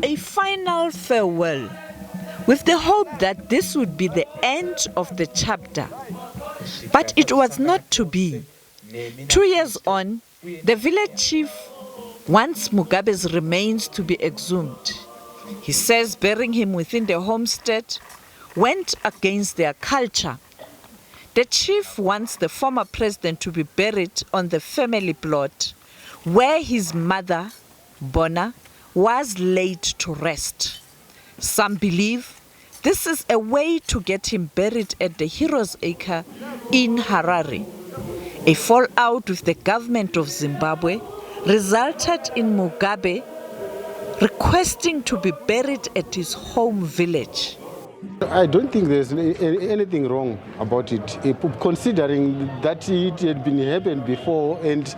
A final farewell, with the hope that this would be the end of the chapter. But it was not to be. 2 years on, the village chief wants Mugabe's remains to be exhumed. He says burying him within the homestead went against their culture. The chief wants the former president to be buried on the family plot where his mother, Bona, was laid to rest. Some believe this is a way to get him buried at the Heroes' Acre in Harare. A fallout with the government of Zimbabwe resulted in Mugabe requesting to be buried at his home village. I don't think there's anything wrong about it, considering that it had been happened before, and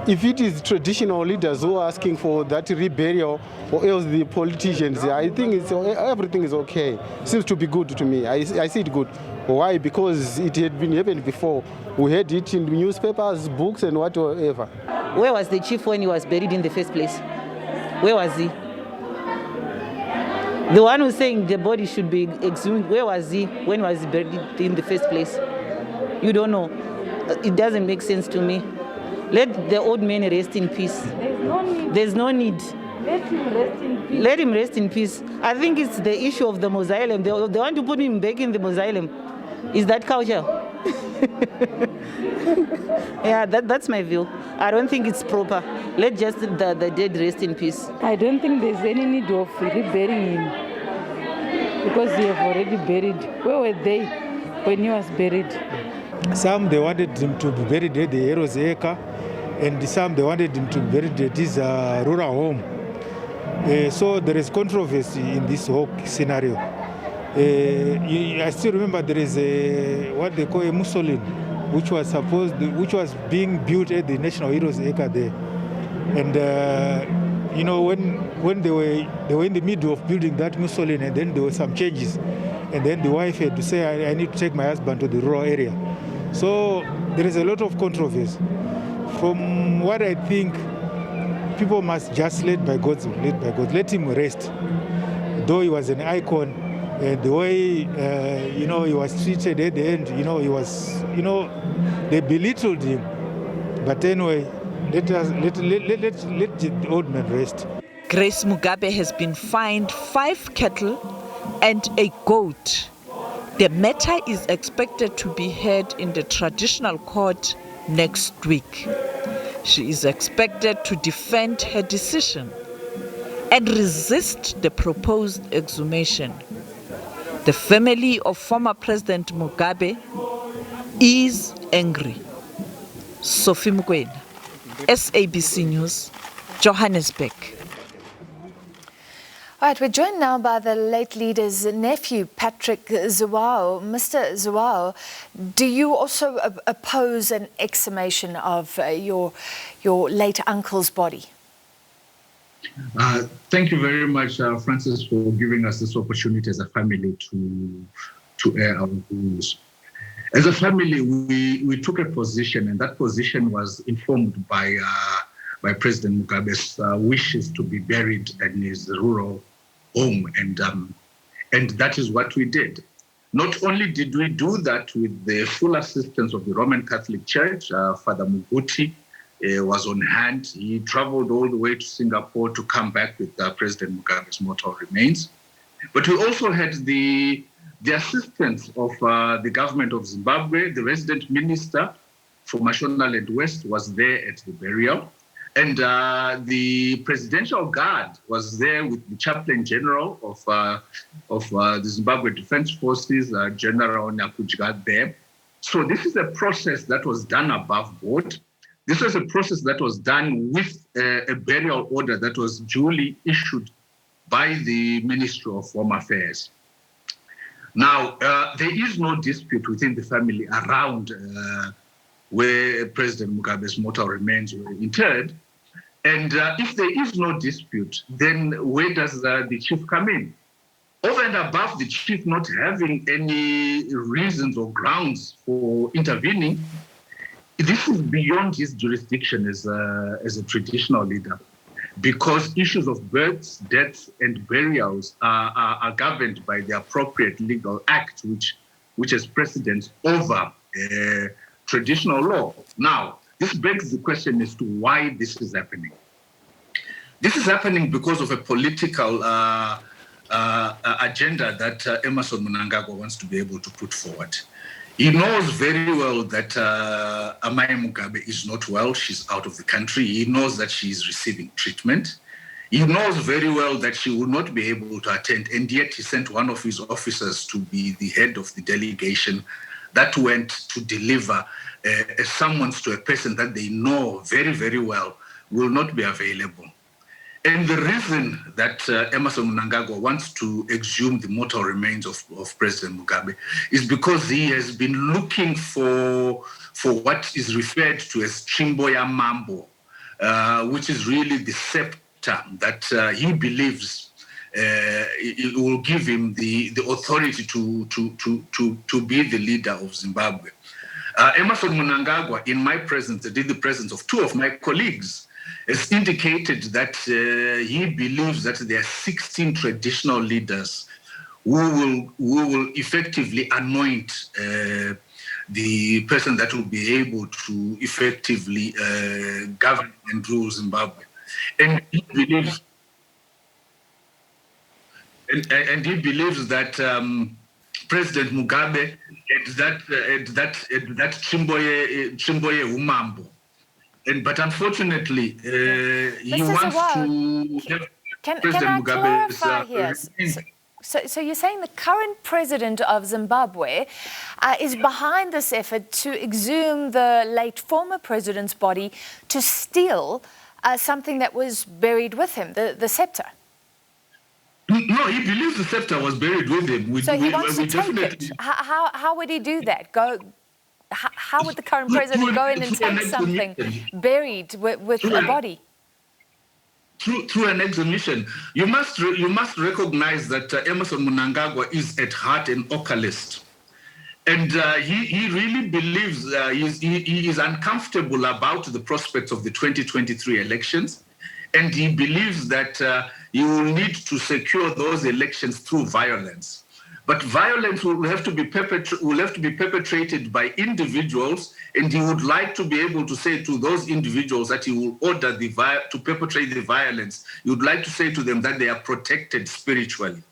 if it is traditional leaders who are asking for that reburial, or else the politicians, I think everything is okay. Seems to be good to me. I see it good. Why? Because it had been happened before. We had it in newspapers, books, and whatever. Where was the chief when he was buried in the first place? Where was he? The one who's saying the body should be exhumed, where was he when was he buried in the first place? You don't know. It doesn't make sense to me. Let the old man rest in peace. There's no need. Let him rest in peace. Let him rest in peace. I think it's the issue of the mausoleum. They want to put him back in the mausoleum. Is that culture? Yeah, that's my view. I don't think it's proper. Let just the dead rest in peace. I don't think there's any need of reburying him because they have already buried. Where were they when he was buried? Some they wanted him to be buried at the Heroes' Acre, and some they wanted him to be buried at his rural home. So there is controversy in this whole scenario. I still remember there is what they call a mausoleum, which was being built at the National Heroes' Acre there, and when they were in the middle of building that mausoleum, and then there were some changes, and then the wife had to say, I need to take my husband to the rural area. So there is a lot of controversy. From what I think, people must just let let him rest. Though he was an icon, the way he was treated at the end, they belittled him. But anyway, let the old man rest. Grace Mugabe has been fined 5 cattle and a goat. The matter is expected to be heard in the traditional court next week. She is expected to defend her decision and resist the proposed exhumation. The family of former President Mugabe is angry. Sophie Mukwena, SABC News, Johannesburg. All right, we're joined now by the late leader's nephew, Patrick Zhuwao. Mr. Zhuwao, do you also oppose an exhumation of your late uncle's body? Thank you very much, Francis, for giving us this opportunity as a family to air our views. As a family, we took a position, and that position was informed by President Mugabe's wishes to be buried in his rural home, and that is what we did. Not only did we do that with the full assistance of the Roman Catholic Church, Father Muguti was on hand. He traveled all the way to Singapore to come back with President Mugabe's mortal remains. But we also had the assistance of the government of Zimbabwe. The resident minister for Mashonaland West was there at the burial. And the Presidential Guard was there with the Chaplain General of the Zimbabwe Defense Forces, General Nakujga there. So this is a process that was done above board. This was a process that was done with a burial order that was duly issued by the Ministry of Home Affairs. Now, there is no dispute within the family around where President Mugabe's mortal remains were interred. And if there is no dispute, then where does the chief come in? Over and above the chief not having any reasons or grounds for intervening, this is beyond his jurisdiction as a traditional leader, because issues of births, deaths, and burials are governed by the appropriate legal act, which has precedence over traditional law. Now, this begs the question as to why this is happening. This is happening because of a political agenda that Emmerson Mnangagwa wants to be able to put forward. He knows very well that Amai Mugabe is not well. She's out of the country. He knows that she is receiving treatment. He knows very well that she will not be able to attend, and yet he sent one of his officers to be the head of the delegation that went to deliver a summons to a person that they know very, very well will not be available. And the reason that Emmerson Mnangagwa wants to exhume the mortal remains of President Mugabe is because he has been looking for what is referred to as Chimboya Mambo, which is really the scepter that he believes it will give him the authority to be the leader of Zimbabwe. Emmerson Mnangagwa, in my presence, in the presence of two of my colleagues, has indicated that he believes that there are 16 traditional leaders who will effectively anoint the person that will be able to effectively govern and rule Zimbabwe. And he believes, and he believes that President Mugabe had that Chimboye Umambo. But unfortunately, he wants to have President Mugabe here? So you're saying the current president of Zimbabwe is behind this effort to exhume the late former president's body to steal something that was buried with him, the scepter? No, he believes the scepter was buried with him. So he wants to take it. How would he do that? How would the current president go in and take something buried with a body? Through an exhumission. You must recognize that Emmerson Mnangagwa is at heart an occultist. And he really believes he is uncomfortable about the prospects of the 2023 elections. And he believes that he will need to secure those elections through violence. But violence will have to be perpetrated by individuals, and he would like to be able to say to those individuals that he will order to perpetrate the violence. He would like to say to them that they are protected spiritually.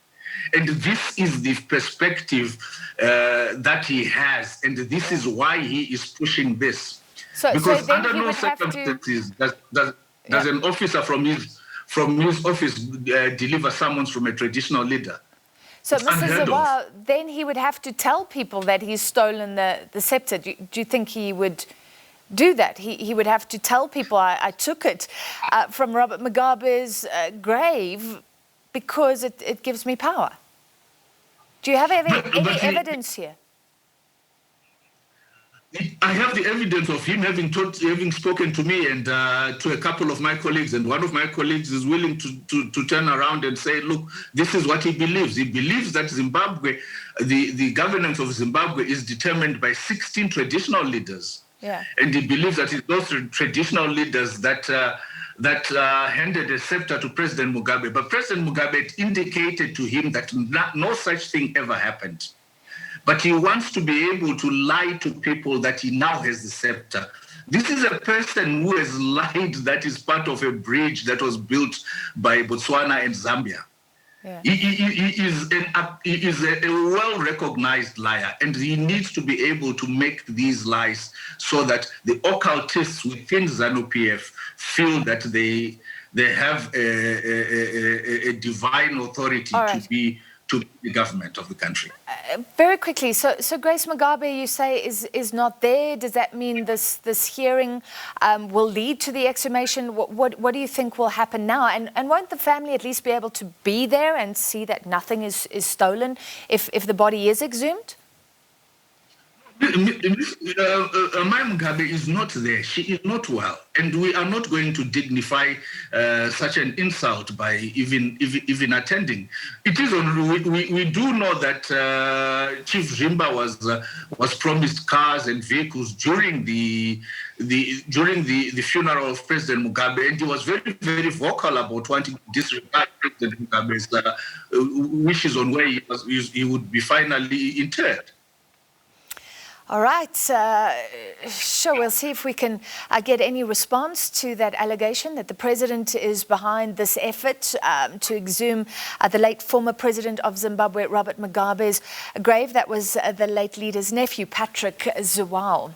And this is the perspective that he has, and this is why he is pushing this. Because under no circumstances does an officer from his office deliver summons from a traditional leader. So, Mr. Zhuwao, then he would have to tell people that he's stolen the scepter. Do you think he would do that? He would have to tell people, I took it from Robert Mugabe's grave because it gives me power. Do you have any evidence here? I have the evidence of him having spoken to me and to a couple of my colleagues, and one of my colleagues is willing to turn around and say, look, this is what he believes. He believes that Zimbabwe, the governance of Zimbabwe is determined by 16 traditional leaders. Yeah. And he believes that it's those traditional leaders that handed a scepter to President Mugabe. But President Mugabe indicated to him that no such thing ever happened. But he wants to be able to lie to people that he now has the scepter. This is a person who has lied that is part of a bridge that was built by Botswana and Zambia. Yeah. He is a well-recognized liar, and he needs to be able to make these lies so that the occultists within ZANU-PF feel that they have a divine authority to be the government of the country. Very quickly, so Grace Mugabe, you say, is not there. Does that mean this hearing will lead to the exhumation? What do you think will happen now? And won't the family at least be able to be there and see that nothing is stolen if the body is exhumed? My Mugabe is not there. She is not well, and we are not going to dignify such an insult by even attending. It is on. We do know that Chief Zvimba was promised cars and vehicles during the funeral of President Mugabe, and he was very vocal about wanting to disregard President Mugabe's wishes on where he would be finally interred. All right, sure, we'll see if we can get any response to that allegation that the president is behind this effort to exhume the late former president of Zimbabwe, Robert Mugabe's grave. That was the late leader's nephew, Patrick Zhuwao.